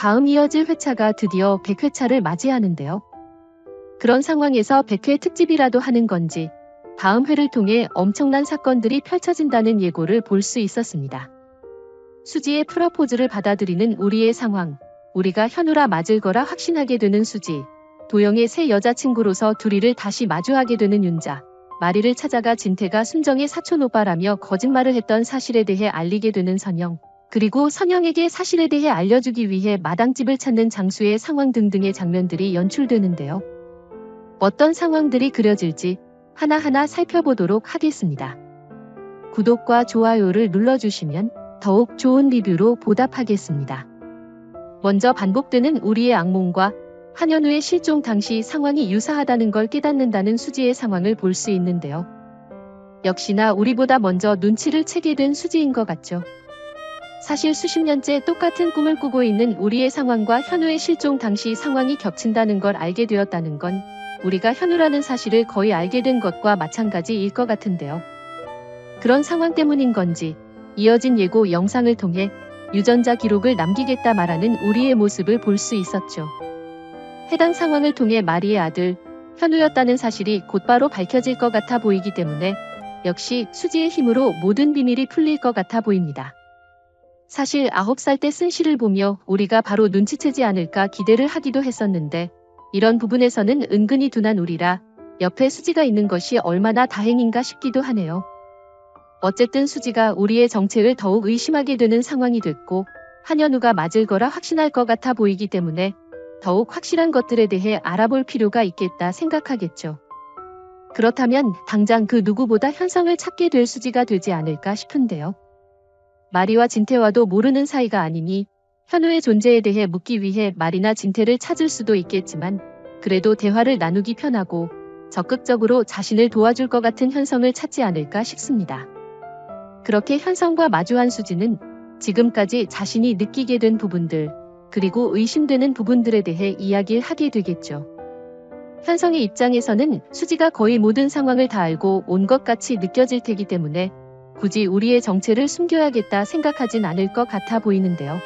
다음 이어질 회차가 드디어 100회차를 맞이하는데요. 그런 상황에서 100회 특집이라도 하는 건지 다음 회를 통해 엄청난 사건들이 펼쳐진다는 예고를 볼 수 있었습니다. 수지의 프러포즈를 받아들이는 우리의 상황, 우리가 현우라 맞을 거라 확신하게 되는 수지, 도영의 새 여자친구로서 둘이를 다시 마주하게 되는 윤자, 마리를 찾아가 진태가 순정의 사촌오빠라며 거짓말을 했던 사실에 대해 알리게 되는 선영, 그리고 선영에게 사실에 대해 알려주기 위해 마당집을 찾는 장수의 상황 등등의 장면들이 연출되는데요. 어떤 상황들이 그려질지 하나하나 살펴보도록 하겠습니다. 구독과 좋아요를 눌러주시면 더욱 좋은 리뷰로 보답하겠습니다. 먼저 반복되는 우리의 악몽과 한현우의 실종 당시 상황이 유사하다는 걸 깨닫는다는 수지의 상황을 볼 수 있는데요. 역시나 우리보다 먼저 눈치를 채게 된 수지인 것 같죠. 사실 수십 년째 똑같은 꿈을 꾸고 있는 우리의 상황과 현우의 실종 당시 상황이 겹친다는 걸 알게 되었다는 건 우리가 현우라는 사실을 거의 알게 된 것과 마찬가지일 것 같은데요. 그런 상황 때문인 건지 이어진 예고 영상을 통해 유전자 기록을 남기겠다 말하는 우리의 모습을 볼 수 있었죠. 해당 상황을 통해 마리의 아들 현우였다는 사실이 곧바로 밝혀질 것 같아 보이기 때문에 역시 수지의 힘으로 모든 비밀이 풀릴 것 같아 보입니다. 사실 9살 때 쓴 시를 보며 우리가 바로 눈치채지 않을까 기대를 하기도 했었는데 이런 부분에서는 은근히 둔한 우리라 옆에 수지가 있는 것이 얼마나 다행인가 싶기도 하네요. 어쨌든 수지가 우리의 정체를 더욱 의심하게 되는 상황이 됐고 한현우가 맞을 거라 확신할 것 같아 보이기 때문에 더욱 확실한 것들에 대해 알아볼 필요가 있겠다 생각하겠죠. 그렇다면 당장 그 누구보다 현성을 찾게 될 수지가 되지 않을까 싶은데요. 마리와 진태와도 모르는 사이가 아니니 현우의 존재에 대해 묻기 위해 마리나 진태를 찾을 수도 있겠지만 그래도 대화를 나누기 편하고 적극적으로 자신을 도와줄 것 같은 현성을 찾지 않을까 싶습니다. 그렇게 현성과 마주한 수지는 지금까지 자신이 느끼게 된 부분들, 그리고 의심되는 부분들에 대해 이야기를 하게 되겠죠. 현성의 입장에서는 수지가 거의 모든 상황을 다 알고 온 것 같이 느껴질 테기 때문에 굳이 우리의 정체를 숨겨야겠다 생각하진 않을 것 같아 보이는데요.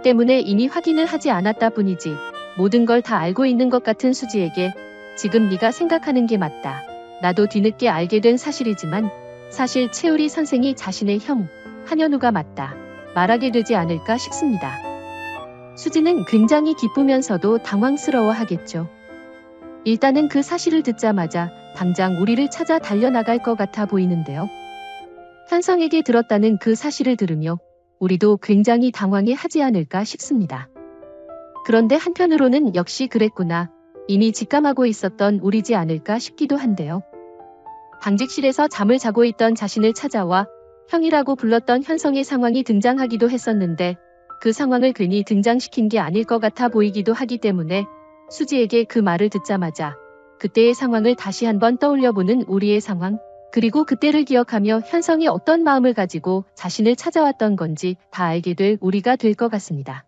때문에 이미 확인을 하지 않았다 뿐이지 모든 걸 다 알고 있는 것 같은 수지에게 지금 네가 생각하는 게 맞다. 나도 뒤늦게 알게 된 사실이지만 사실 채우리 선생이 자신의 형, 한현우가 맞다. 말하게 되지 않을까 싶습니다. 수지는 굉장히 기쁘면서도 당황스러워 하겠죠. 일단은 그 사실을 듣자마자 당장 우리를 찾아 달려나갈 것 같아 보이는데요. 현성에게 들었다는 그 사실을 들으며 우리도 굉장히 당황해 하지 않을까 싶습니다. 그런데 한편으로는 역시 그랬구나. 이미 직감하고 있었던 우리지 않을까 싶기도 한데요. 당직실에서 잠을 자고 있던 자신을 찾아와 형이라고 불렀던 현성의 상황이 등장하기도 했었는데 그 상황을 괜히 등장시킨 게 아닐 것 같아 보이기도 하기 때문에 수지에게 그 말을 듣자마자 그때의 상황을 다시 한번 떠올려보는 우리의 상황, 그리고 그때를 기억하며 현성이 어떤 마음을 가지고 자신을 찾아왔던 건지 다 알게 될 우리가 될 것 같습니다.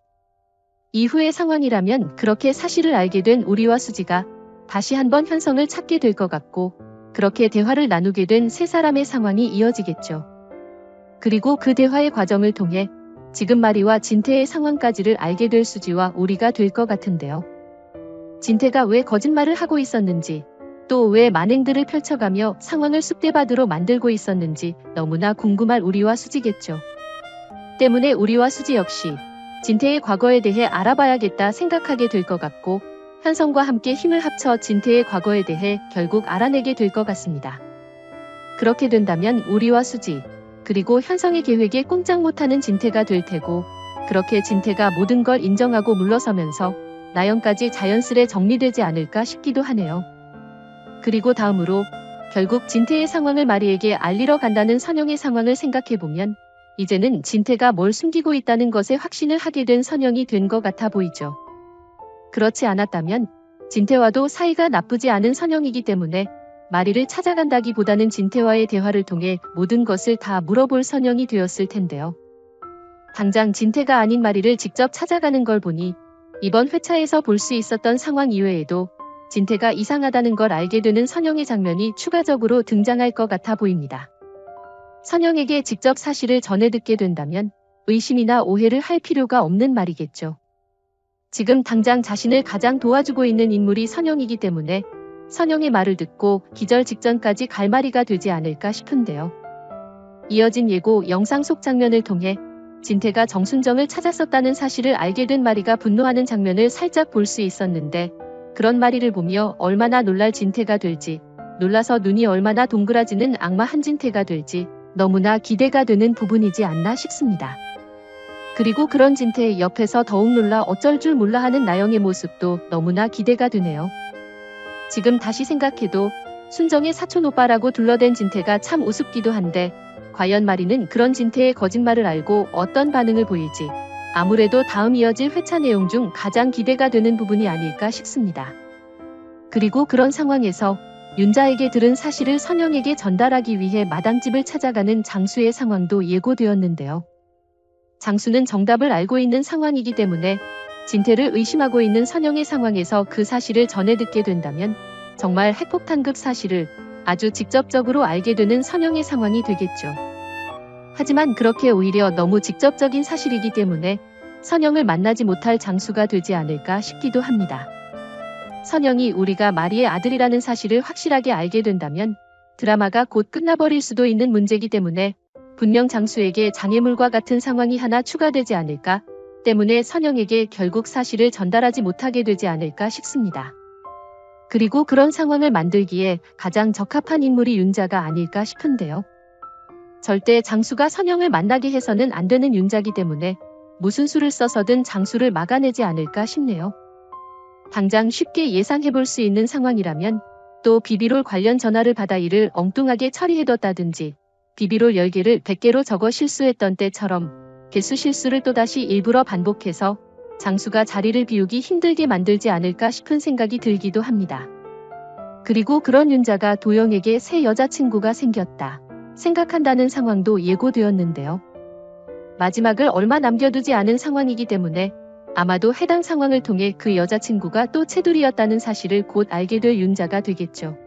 이후의 상황이라면 그렇게 사실을 알게 된 우리와 수지가 다시 한번 현성을 찾게 될 것 같고 그렇게 대화를 나누게 된 세 사람의 상황이 이어지겠죠. 그리고 그 대화의 과정을 통해 지금 마리와 진태의 상황까지를 알게 될 수지와 우리가 될 것 같은데요. 진태가 왜 거짓말을 하고 있었는지, 또 왜 만행들을 펼쳐가며 상황을 쑥대밭으로 만들고 있었는지 너무나 궁금할 우리와 수지겠죠. 때문에 우리와 수지 역시 진태의 과거에 대해 알아봐야겠다 생각하게 될 것 같고 현성과 함께 힘을 합쳐 진태의 과거에 대해 결국 알아내게 될 것 같습니다. 그렇게 된다면 우리와 수지, 그리고 현성의 계획에 꼼짝 못하는 진태가 될 테고 그렇게 진태가 모든 걸 인정하고 물러서면서 나연까지 자연스레 정리되지 않을까 싶기도 하네요. 그리고 다음으로 결국 진태의 상황을 마리에게 알리러 간다는 선영의 상황을 생각해보면 이제는 진태가 뭘 숨기고 있다는 것에 확신을 하게 된 선영이 된 것 같아 보이죠. 그렇지 않았다면 진태와도 사이가 나쁘지 않은 선영이기 때문에 마리를 찾아간다기보다는 진태와의 대화를 통해 모든 것을 다 물어볼 선영이 되었을 텐데요. 당장 진태가 아닌 마리를 직접 찾아가는 걸 보니 이번 회차에서 볼 수 있었던 상황 이외에도 진태가 이상하다는 걸 알게 되는 선영의 장면이 추가적으로 등장할 것 같아 보입니다. 선영에게 직접 사실을 전해 듣게 된다면 의심이나 오해를 할 필요가 없는 말이겠죠. 지금 당장 자신을 가장 도와주고 있는 인물이 선영이기 때문에 선영의 말을 듣고 기절 직전까지 갈마리가 되지 않을까 싶은데요. 이어진 예고 영상 속 장면을 통해 진태가 정순정을 찾았었다는 사실을 알게 된 마리가 분노하는 장면을 살짝 볼 수 있었는데, 그런 마리를 보며 얼마나 놀랄 진태가 될지, 놀라서 눈이 얼마나 동그라지는 악마 한진태가 될지 너무나 기대가 되는 부분이지 않나 싶습니다. 그리고 그런 진태의 옆에서 더욱 놀라 어쩔 줄 몰라 하는 나영의 모습도 너무나 기대가 되네요. 지금 다시 생각해도 순정의 사촌오빠라고 둘러댄 진태가 참 우습기도 한데, 과연 마리는 그런 진태의 거짓말을 알고 어떤 반응을 보일지 아무래도 다음 이어질 회차 내용 중 가장 기대가 되는 부분이 아닐까 싶습니다. 그리고 그런 상황에서 윤자에게 들은 사실을 선영에게 전달하기 위해 마당집을 찾아가는 장수의 상황도 예고되었는데요. 장수는 정답을 알고 있는 상황이기 때문에 진태를 의심하고 있는 선영의 상황에서 그 사실을 전해 듣게 된다면 정말 핵폭탄급 사실을 아주 직접적으로 알게 되는 선영의 상황이 되겠죠. 하지만 그렇게 오히려 너무 직접적인 사실이기 때문에 선영을 만나지 못할 장수가 되지 않을까 싶기도 합니다. 선영이 우리가 마리의 아들이라는 사실을 확실하게 알게 된다면 드라마가 곧 끝나버릴 수도 있는 문제이기 때문에 분명 장수에게 장애물과 같은 상황이 하나 추가되지 않을까 때문에 선영에게 결국 사실을 전달하지 못하게 되지 않을까 싶습니다. 그리고 그런 상황을 만들기에 가장 적합한 인물이 윤자가 아닐까 싶은데요. 절대 장수가 선영을 만나게 해서는 안 되는 윤자기 때문에 무슨 수를 써서든 장수를 막아내지 않을까 싶네요. 당장 쉽게 예상해볼 수 있는 상황이라면 또 비비롤 관련 전화를 받아 이를 엉뚱하게 처리해뒀다든지 비비롤 10개를 100개로 적어 실수했던 때처럼 개수 실수를 또다시 일부러 반복해서 장수가 자리를 비우기 힘들게 만들지 않을까 싶은 생각이 들기도 합니다. 그리고 그런 윤자가 도영에게 새 여자친구가 생겼다 생각한다는 상황도 예고되었는데요. 마지막을 얼마 남겨두지 않은 상황이기 때문에 아마도 해당 상황을 통해 그 여자친구가 또 채둘이였다는 사실을 곧 알게 될 윤자가 되겠죠.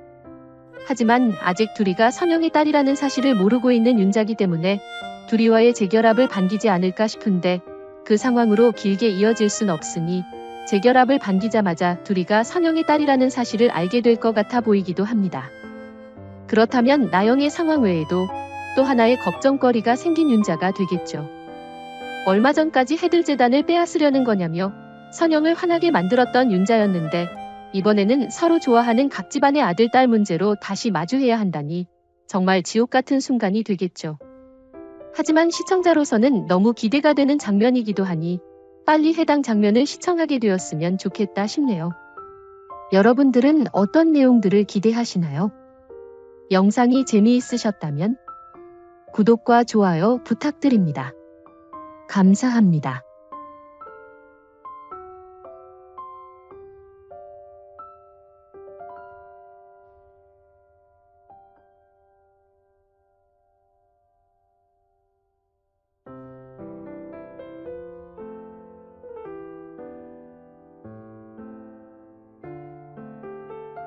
하지만 아직 둘이가 선영의 딸이라는 사실을 모르고 있는 윤자기 때문에 둘이와의 재결합을 반기지 않을까 싶은데 그 상황으로 길게 이어질 순 없으니 재결합을 반기자마자 둘이가 선영의 딸이라는 사실을 알게 될 것 같아 보이기도 합니다. 그렇다면 나영의 상황 외에도 또 하나의 걱정거리가 생긴 윤자가 되겠죠. 얼마 전까지 해들재단을 빼앗으려는 거냐며 선영을 화나게 만들었던 윤자였는데 이번에는 서로 좋아하는 각 집안의 아들 딸 문제로 다시 마주해야 한다니 정말 지옥 같은 순간이 되겠죠. 하지만 시청자로서는 너무 기대가 되는 장면이기도 하니 빨리 해당 장면을 시청하게 되었으면 좋겠다 싶네요. 여러분들은 어떤 내용들을 기대하시나요? 영상이 재미있으셨다면 구독과 좋아요 부탁드립니다. 감사합니다.